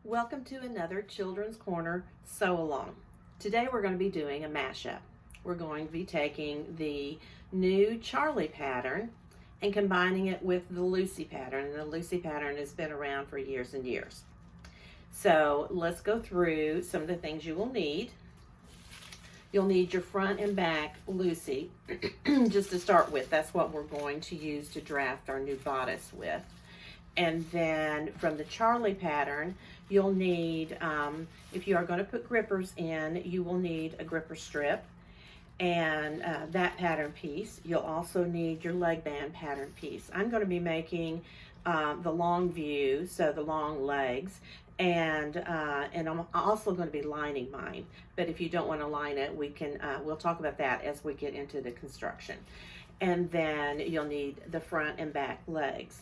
Welcome to another Children's Corner Sew Along. Today we're going to be doing a mashup. We're going to be taking the new Charlie pattern and combining it with the Lucy pattern. And the Lucy pattern has been around for years and years. So let's go through some of the things you will need. You'll need your front and back Lucy just to start with. That's what we're going to use to draft our new bodice with. And then from the Charlie pattern, you'll need, if you are going to put grippers in, you will need a gripper strip and that pattern piece. You'll also need your leg band pattern piece. I'm going to be making the long view, so the long legs, and I'm also going to be lining mine. But if you don't want to line it, we'll talk about that as we get into the construction. And then you'll need the front and back legs.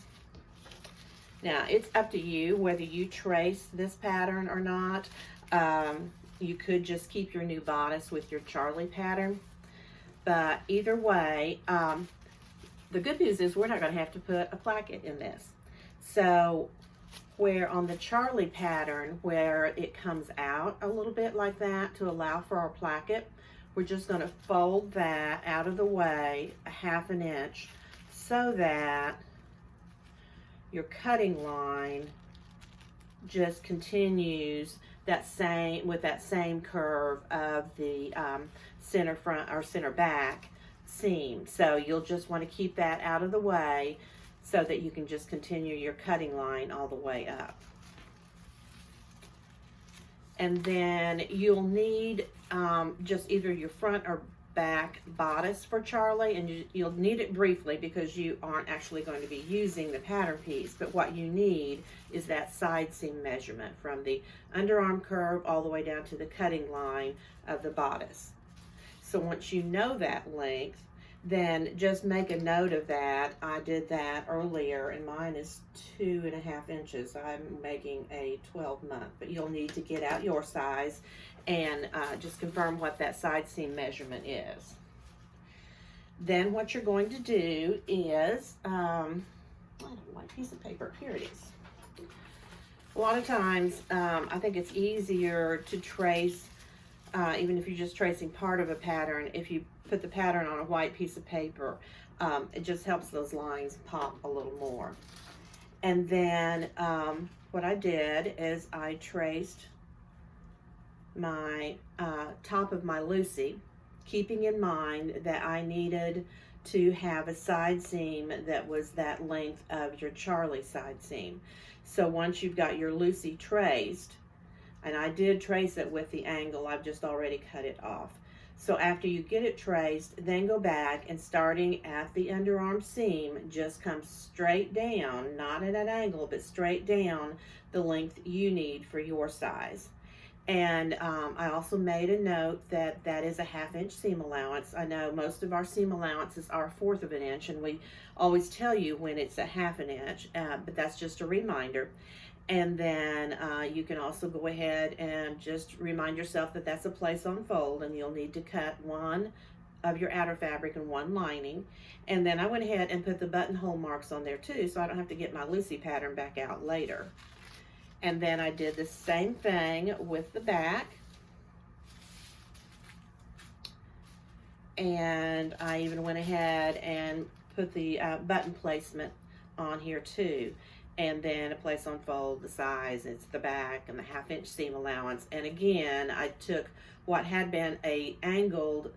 Now, it's up to you whether you trace this pattern or not. You could just keep your new bodice with your Charlie pattern. But either way, the good news is we're not going to have to put a placket in this. So where on the Charlie pattern, where it comes out a little bit like that to allow for our placket, we're just going to fold that out of the way a ½ inch so that your cutting line just continues with that same curve of the center front or center back seam. So you'll just want to keep that out of the way so that you can just continue your cutting line all the way up. And then you'll need just either your front or back bodice for Charlie, and you'll need it briefly because you aren't actually going to be using the pattern piece. But what you need is that side seam measurement from the underarm curve all the way down to the cutting line of the bodice. So once you know that length, then just make a note of that. I did that earlier and mine is 2½ inches. I'm making a 12-month, but you'll need to get out your size and just confirm what that side seam measurement is. Then what you're going to do is, I don't have a white piece of paper, here it is. A lot of times, I think it's easier to trace, even if you're just tracing part of a pattern, if you put the pattern on a white piece of paper, it just helps those lines pop a little more. And then what I did is I traced my top of my Lucy, keeping in mind that I needed to have a side seam that was that length of your Charlie side seam. So once you've got your Lucy traced, and I did trace it with the angle, I've just already cut it off. So after you get it traced, then go back and starting at the underarm seam, just come straight down, not at an angle, but straight down the length you need for your size. And I also made a note that that is a ½ inch seam allowance. I know most of our seam allowances are 1/4 inch, and we always tell you when it's a ½ inch, but that's just a reminder. And then you can also go ahead and just remind yourself that that's a place on fold, and you'll need to cut one of your outer fabric and one lining. And then I went ahead and put the buttonhole marks on there too, so I don't have to get my Lucy pattern back out later. And then I did the same thing with the back. And I even went ahead and put the button placement on here too. And then a place on fold, the size, it's the back, and the ½ inch seam allowance. And again, I took what had been a angled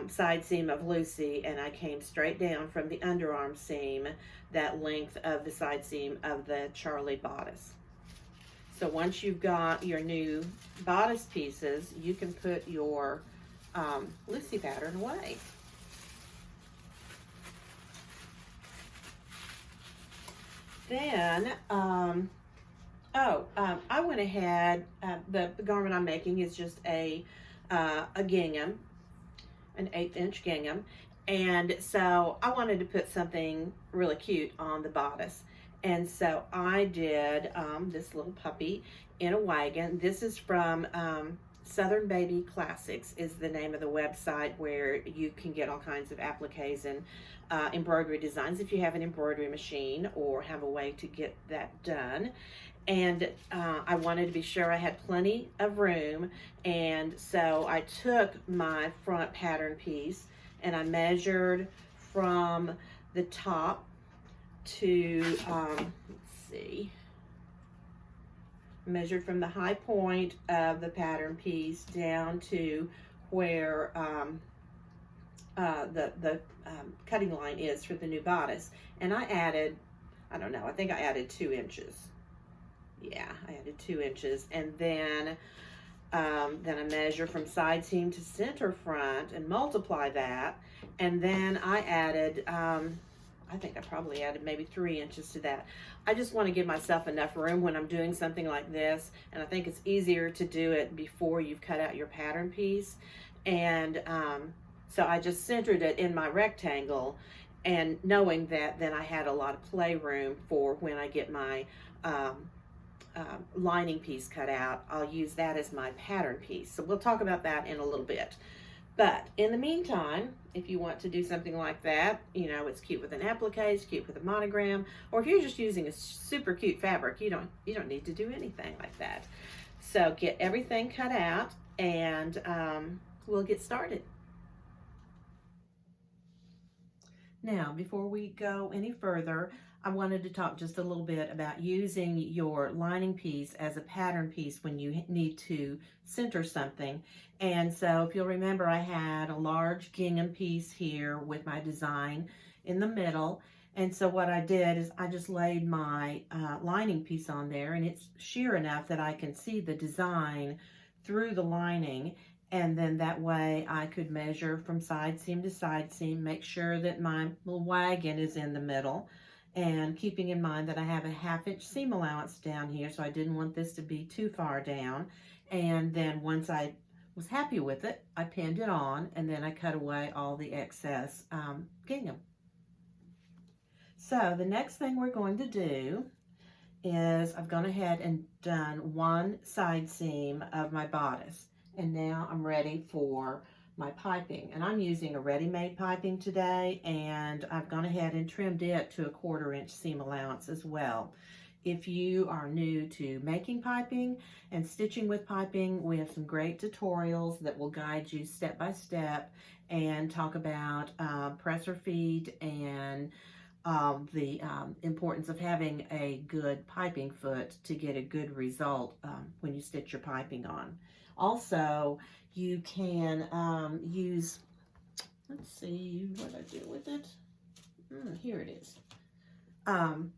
side seam of Lucy, and I came straight down from the underarm seam, that length of the side seam of the Charlie bodice. So once you've got your new bodice pieces, you can put your Lucy pattern away. Then, I went ahead, the garment I'm making is just a gingham, an 1/8 inch gingham. And so I wanted to put something really cute on the bodice. And so I did this little puppy in a wagon. This is from Southern Baby Classics is the name of the website where you can get all kinds of appliques and embroidery designs if you have an embroidery machine or have a way to get that done. And I wanted to be sure I had plenty of room, and so I took my front pattern piece and I measured from the top to, let's see, measured from the high point of the pattern piece down to where the cutting line is for the new bodice. And I added, I don't know, I think I added 2 inches. Yeah, I added 2 inches. And then I measure from side seam to center front and multiply that. And then I added, I think I probably added maybe 3 inches to that. I just want to give myself enough room when I'm doing something like this, and I think it's easier to do it before you've cut out your pattern piece. And so I just centered it in my rectangle, and knowing that then I had a lot of playroom for when I get my lining piece cut out, I'll use that as my pattern piece. So we'll talk about that in a little bit. But in the meantime, if you want to do something like that, you know, it's cute with an applique, it's cute with a monogram, or if you're just using a super cute fabric, you don't need to do anything like that. So get everything cut out, and we'll get started. Now, before we go any further, I wanted to talk just a little bit about using your lining piece as a pattern piece when you need to center something. And so if you'll remember, I had a large gingham piece here with my design in the middle. And so what I did is I just laid my lining piece on there, and it's sheer enough that I can see the design through the lining. And then that way I could measure from side seam to side seam, make sure that my little wagon is in the middle, and keeping in mind that I have a 1/2 inch seam allowance down here, so I didn't want this to be too far down. And then once I was happy with it, I pinned it on, and then I cut away all the excess gingham. So the next thing we're going to do is I've gone ahead and done 1 side seam of my bodice. And now I'm ready for my piping. And I'm using a ready-made piping today, and I've gone ahead and trimmed it to a 1/4 inch seam allowance as well. If you are new to making piping and stitching with piping, we have some great tutorials that will guide you step by step and talk about presser feet and the importance of having a good piping foot to get a good result when you stitch your piping on. Also, you can use, let's see, what I do with it. Here it is.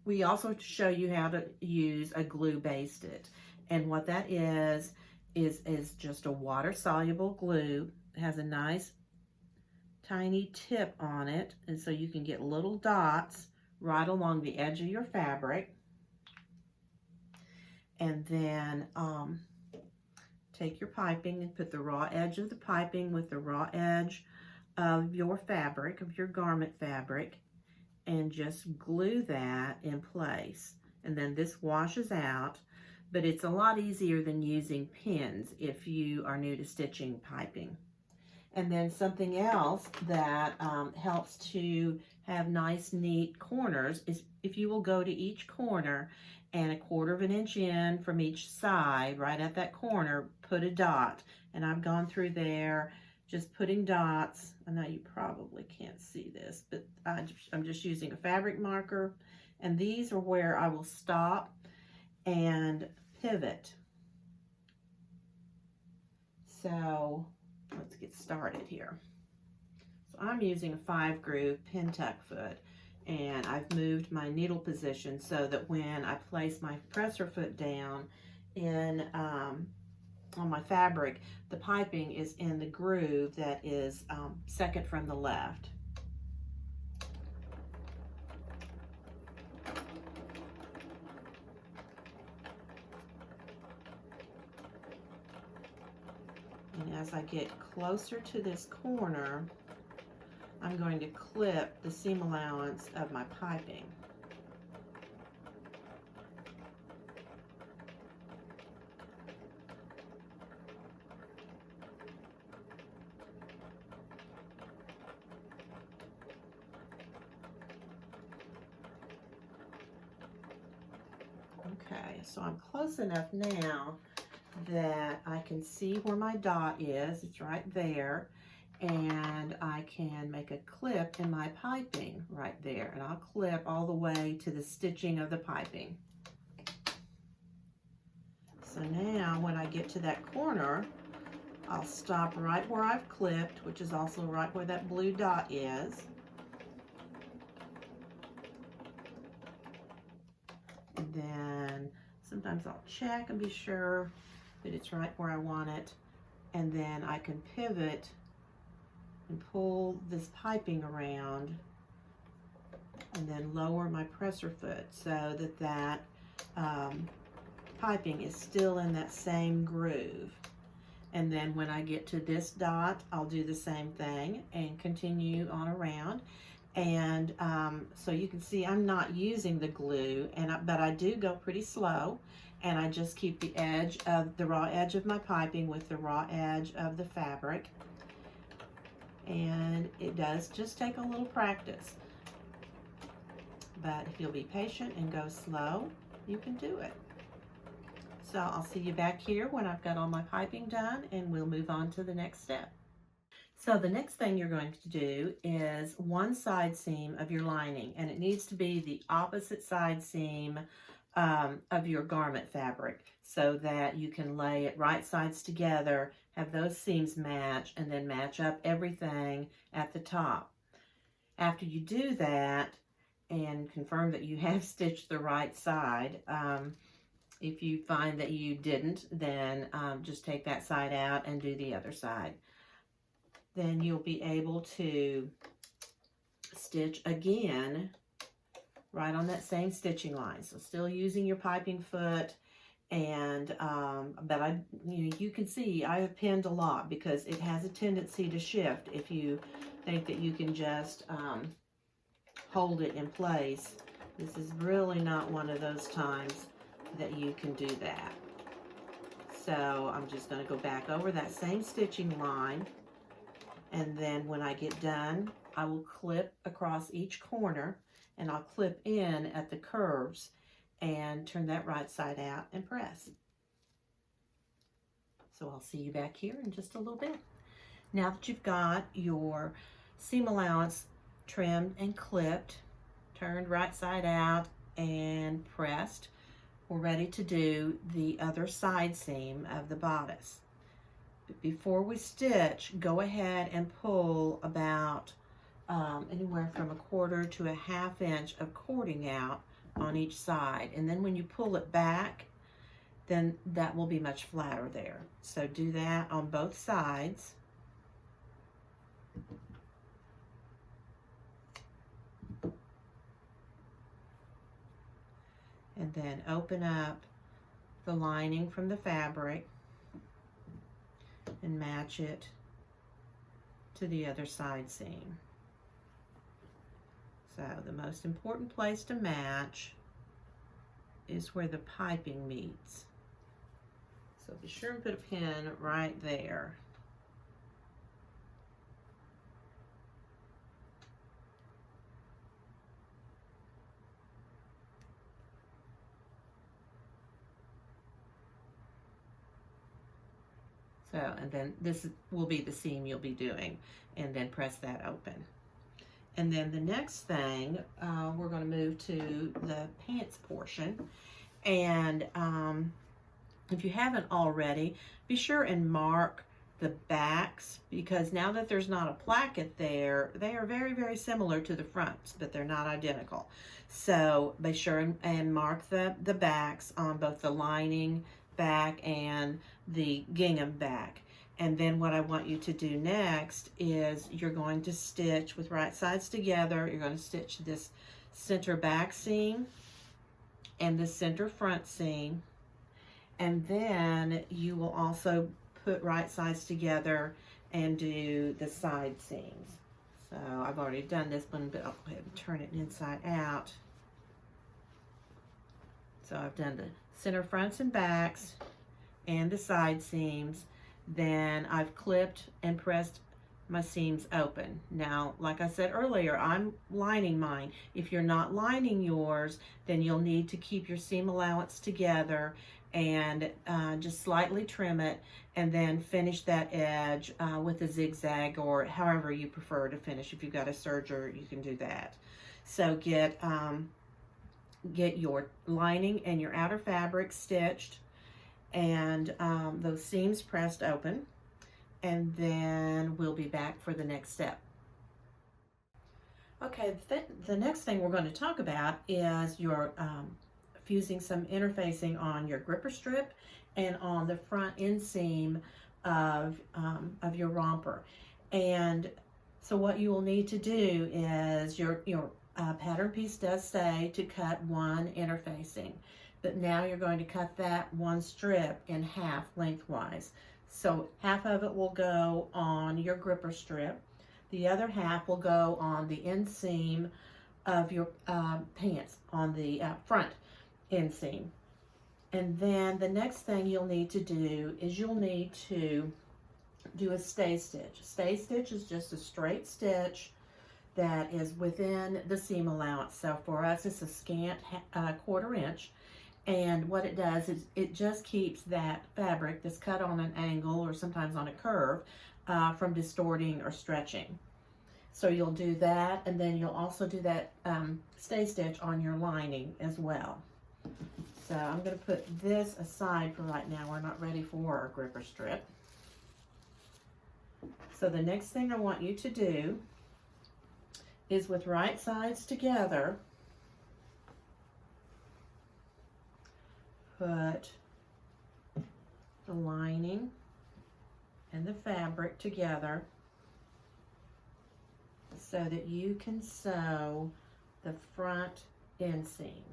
We also show you how to use a glue basted. And what that is just a water-soluble glue. It has a nice tiny tip on it, and so you can get little dots right along the edge of your fabric. And then take your piping and put the raw edge of the piping with the raw edge of your fabric, of your garment fabric, and just glue that in place. And then this washes out, but it's a lot easier than using pins if you are new to stitching piping. And then something else that helps to have nice, neat corners is if you will go to each corner and 1/4 inch in from each side, right at that corner, put a dot. And I've gone through there just putting dots. I know you probably can't see this, but I'm just using a fabric marker. And these are where I will stop and pivot. So let's get started here. So I'm using a 5-groove pin tuck foot, and I've moved my needle position so that when I place my presser foot down in on my fabric, the piping is in the groove that is second from the left. And as I get closer to this corner, I'm going to clip the seam allowance of my piping. Okay, so I'm close enough now that I can see where my dot is. It's right there. And I can make a clip in my piping right there. And I'll clip all the way to the stitching of the piping. So now when I get to that corner, I'll stop right where I've clipped, which is also right where that blue dot is. And then sometimes I'll check and be sure that it's right where I want it. And then I can pivot and pull this piping around and then lower my presser foot so that that piping is still in that same groove. And then when I get to this dot, I'll do the same thing and continue on around. And so you can see I'm not using the glue, but I do go pretty slow, and I just keep the edge of the raw edge of my piping with the raw edge of the fabric. And it does just take a little practice. But if you'll be patient and go slow, you can do it. So I'll see you back here when I've got all my piping done, and we'll move on to the next step. So the next thing you're going to do is one side seam of your lining, and it needs to be the opposite side seam of your garment fabric so that you can lay it right sides together, have those seams match, and then match up everything at the top. After you do that and confirm that you have stitched the right side, if you find that you didn't, then just take that side out and do the other side. Then you'll be able to stitch again right on that same stitching line. So still using your piping foot, and but you can see I have pinned a lot because it has a tendency to shift if you think that you can just hold it in place. This is really not one of those times that you can do that. So I'm just going to go back over that same stitching line, and then when I get done, I will clip across each corner, and I'll clip in at the curves and turn that right side out and press. So I'll see you back here in just a little bit. Now that you've got your seam allowance trimmed and clipped, turned right side out and pressed, we're ready to do the other side seam of the bodice. But before we stitch, go ahead and pull about anywhere from 1/4 to 1/2 inch of cording out on each side. And then when you pull it back, then that will be much flatter there. So do that on both sides. And then open up the lining from the fabric and match it to the other side seam. So the most important place to match is where the piping meets. So be sure and put a pin right there. So, and then this will be the seam you'll be doing, and then press that open. And then the next thing, we're going to move to the pants portion. And if you haven't already, be sure and mark the backs, because now that there's not a placket there, they are very, very similar to the fronts, but they're not identical. So be sure and mark the backs on both the lining back and the gingham back. And then what I want you to do next is you're going to stitch with right sides together. You're going to stitch this center back seam and the center front seam. And then you will also put right sides together and do the side seams. So I've already done this one, but I'll go ahead and turn it inside out. So I've done the center fronts and backs and the side seams. Then I've clipped and pressed my seams open. Now, like I said earlier, I'm lining mine. If you're not lining yours, then you'll need to keep your seam allowance together and just slightly trim it, and then finish that edge with a zigzag, or however you prefer to finish. If you've got a serger, you can do that. So get your lining and your outer fabric stitched, and those seams pressed open, and then we'll be back for the next step. Okay, the next thing we're going to talk about is your fusing some interfacing on your gripper strip and on the front inseam of your romper. And so what you will need to do is your pattern piece does say to cut one interfacing, but now you're going to cut that one strip in half lengthwise. So half of it will go on your gripper strip, the other half will go on the inseam of your pants, on the front inseam. And then the next thing you'll need to do is you'll need to do a stay stitch. A stay stitch is just a straight stitch that is within the seam allowance. So for us, it's a scant 1/4 inch. And what it does is it just keeps that fabric that's cut on an angle or sometimes on a curve from distorting or stretching. So you'll do that, and then you'll also do that stay stitch on your lining as well. So I'm going to put this aside for right now. We're not ready for our gripper strip. So the next thing I want you to do is, with right sides together, put the lining and the fabric together so that you can sew the front inseam.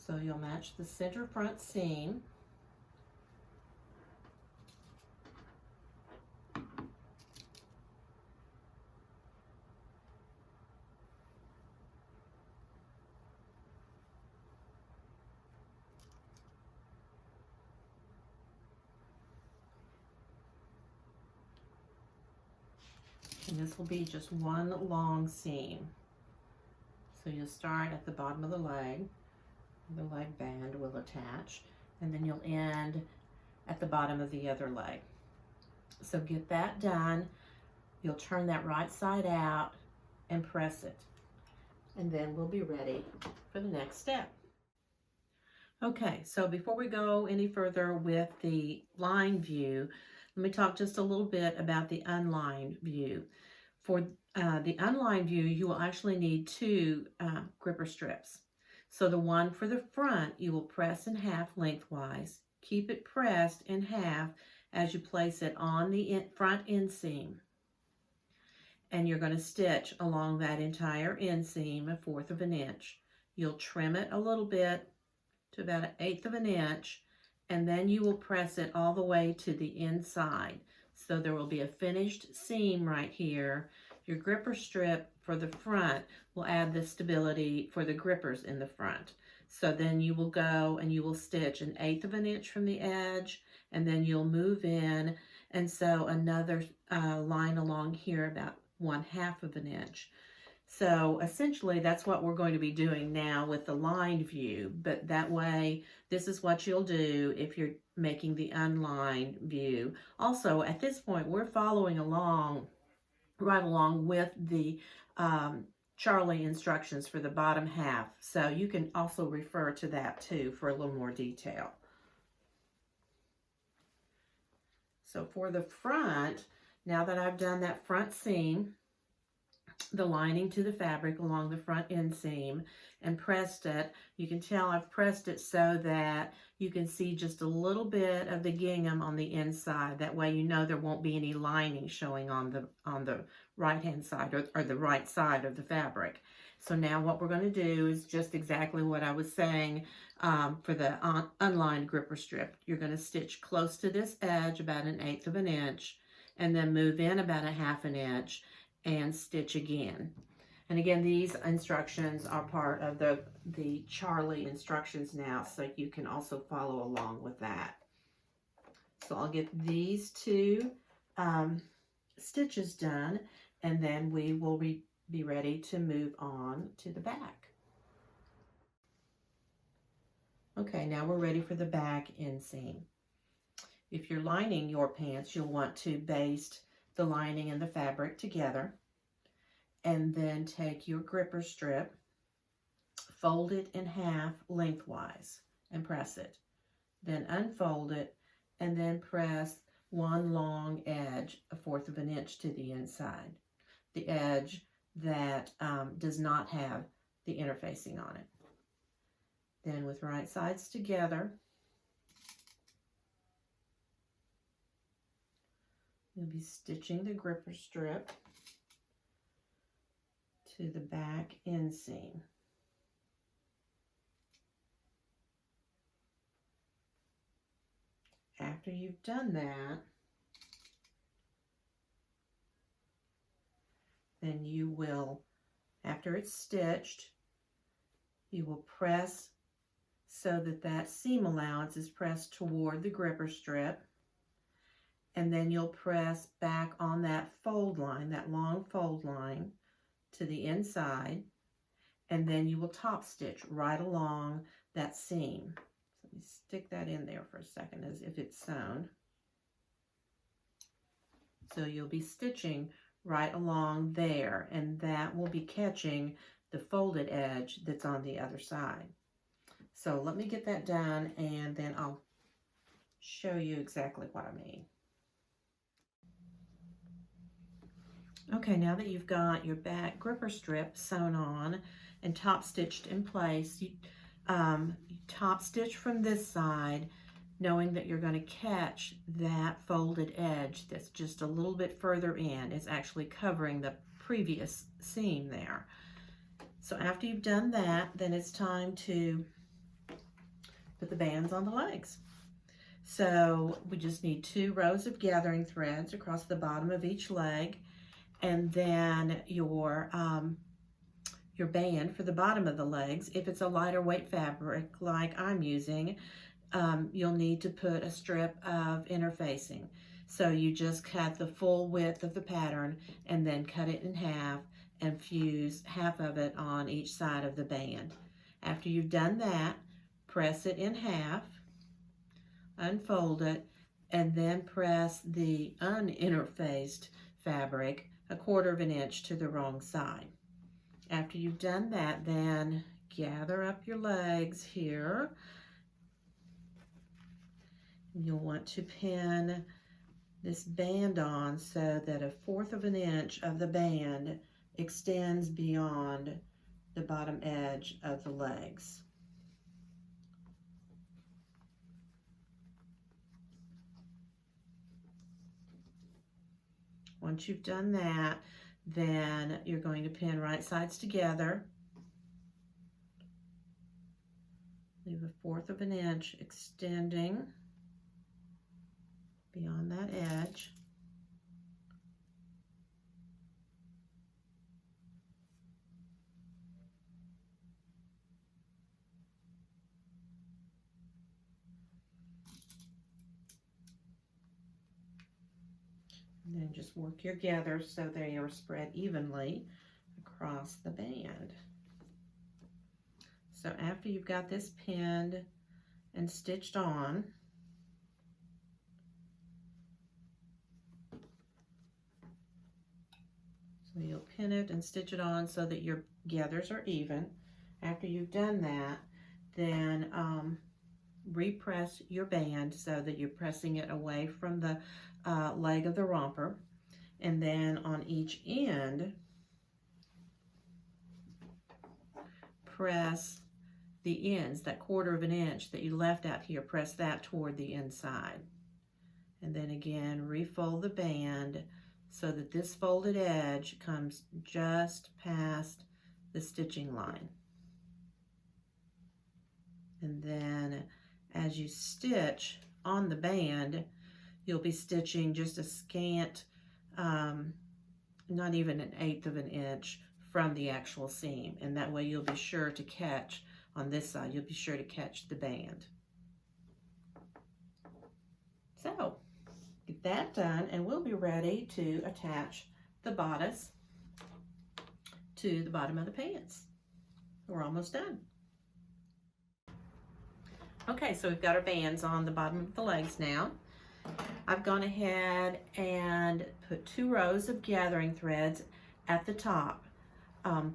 So you'll match the center front seam. And this will be just one long seam. So you'll start at the bottom of the leg. The leg band will attach, and then you'll end at the bottom of the other leg. So get that done. You'll turn that right side out and press it, and then we'll be ready for the next step. Okay, so before we go any further with the lined view, let me talk just a little bit about the unlined view. For the unlined view, you will actually need two gripper strips. So the one for the front, you will press in half lengthwise. Keep it pressed in half as you place it on the front inseam. And you're going to stitch along that entire inseam 1/4 of an inch. You'll trim it a little bit to about 1/8 of an inch, and then you will press it all the way to the inside. So there will be a finished seam right here. Your gripper strip for the front will add the stability for the grippers in the front. So then you will go and you will stitch 1/8 of an inch from the edge, and then you'll move in and sew another line along here about 1/2 of an inch. So essentially that's what we're going to be doing now with the lined view, but that way this is what you'll do if you're making the unlined view. Also, at this point, we're following along right along with the Charlie instructions for the bottom half. So you can also refer to that too for a little more detail. So for the front, now that I've done that front seam, the lining to the fabric along the front inseam and pressed it, you can tell I've pressed it so that you can see just a little bit of the gingham on the inside. That way you know there won't be any lining showing on the right-hand side or the right side of the fabric. So now what we're going to do is just exactly what I was saying for the unlined gripper strip. You're going to stitch close to this edge, about 1/8 of an inch, and then move in about 1/2 an inch and stitch again. And again, these instructions are part of the Charlie instructions now, so you can also follow along with that. So I'll get these two stitches done, and then we will be ready to move on to the back. Okay, now we're ready for the back inseam. If you're lining your pants, you'll want to baste the lining and the fabric together, and then take your gripper strip, fold it in half lengthwise, and press it. Then unfold it, and then press one long edge, 1/4 of an inch to the inside, the edge that does not have the interfacing on it. Then with right sides together, you'll be stitching the gripper strip to the back inseam. After you've done that, then you will, after it's stitched, you will press so that that seam allowance is pressed toward the gripper strip, and then you'll press back on that fold line, that long fold line, to the inside, and then you will top stitch right along that seam. So let me stick that in there for a second as if it's sewn. So you'll be stitching right along there, and that will be catching the folded edge that's on the other side. So let me get that done, and then I'll show you exactly what I mean. Okay, now that you've got your back gripper strip sewn on and top stitched in place, you top stitch from this side, knowing that you're going to catch that folded edge that's just a little bit further in. It's actually covering the previous seam there. So after you've done that, then it's time to put the bands on the legs. So we just need 2 rows of gathering threads across the bottom of each leg, and then your band for the bottom of the legs. If it's a lighter weight fabric like I'm using, you'll need to put a strip of interfacing. So you just cut the full width of the pattern and then cut it in half and fuse half of it on each side of the band. After you've done that, press it in half, unfold it, and then press the uninterfaced fabric 1/4 of an inch to the wrong side. After you've done that, then gather up your legs here. You'll want to pin this band on so that 1/4 of an inch of the band extends beyond the bottom edge of the legs. Once you've done that, then you're going to pin right sides together. Leave 1/4 of an inch extending beyond that edge. And then just work your gathers so they are spread evenly across the band. So after you've got this pinned and stitched on, so you'll pin it and stitch it on so that your gathers are even. After you've done that, then repress your band so that you're pressing it away from the leg of the romper, and then on each end press the ends, that 1/4 of an inch that you left out here, press that toward the inside, and then again refold the band so that this folded edge comes just past the stitching line. And then as you stitch on the band, you'll be stitching just a scant, not even 1/8 of an inch from the actual seam. And that way you'll be sure to catch, on this side, you'll be sure to catch the band. So, get that done, and we'll be ready to attach the bodice to the bottom of the pants. We're almost done. Okay, so we've got our bands on the bottom of the legs now. I've gone ahead and put 2 rows of gathering threads at the top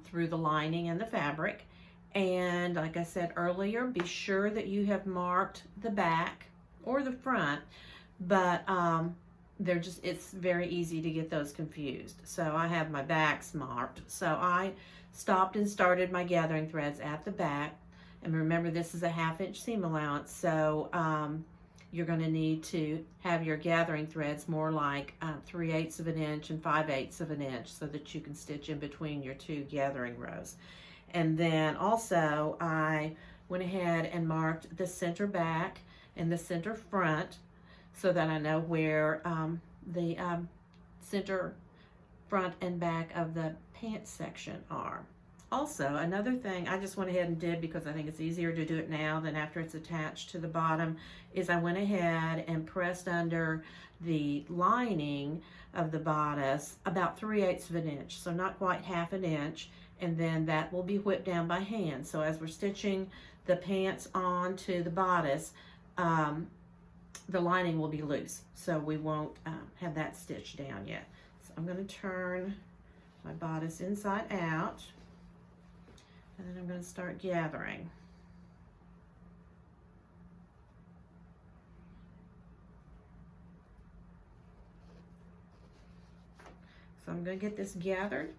through the lining and the fabric. And like I said earlier, be sure that you have marked the back or the front, but it's very easy to get those confused. So I have my backs marked. So I stopped and started my gathering threads at the back. And remember, this is a 1/2 inch seam allowance, so you're going to need to have your gathering threads more like 3/8 of an inch and 5/8 of an inch, so that you can stitch in between your 2 gathering rows. And then also I went ahead and marked the center back and the center front, so that I know where the center front and back of the pants section are. Also, another thing I just went ahead and did, because I think it's easier to do it now than after it's attached to the bottom, is I went ahead and pressed under the lining of the bodice about 3/8 of an inch, so not quite 1/2 an inch, and then that will be whipped down by hand. So as we're stitching the pants onto the bodice, the lining will be loose, so we won't have that stitched down yet. So I'm going to turn my bodice inside out, and then I'm going to start gathering. So I'm going to get this gathered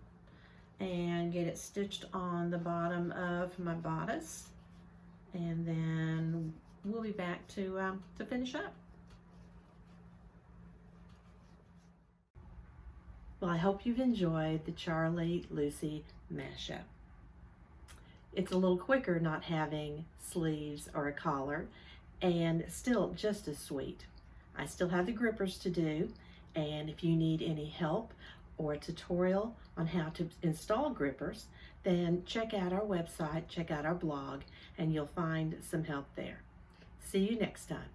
and get it stitched on the bottom of my bodice, and then we'll be back to finish up. Well, I hope you've enjoyed the Charlie Lucy mashup. It's a little quicker not having sleeves or a collar, and still just as sweet. I still have the grippers to do, and if you need any help or a tutorial on how to install grippers, then check out our website, check out our blog, and you'll find some help there. See you next time.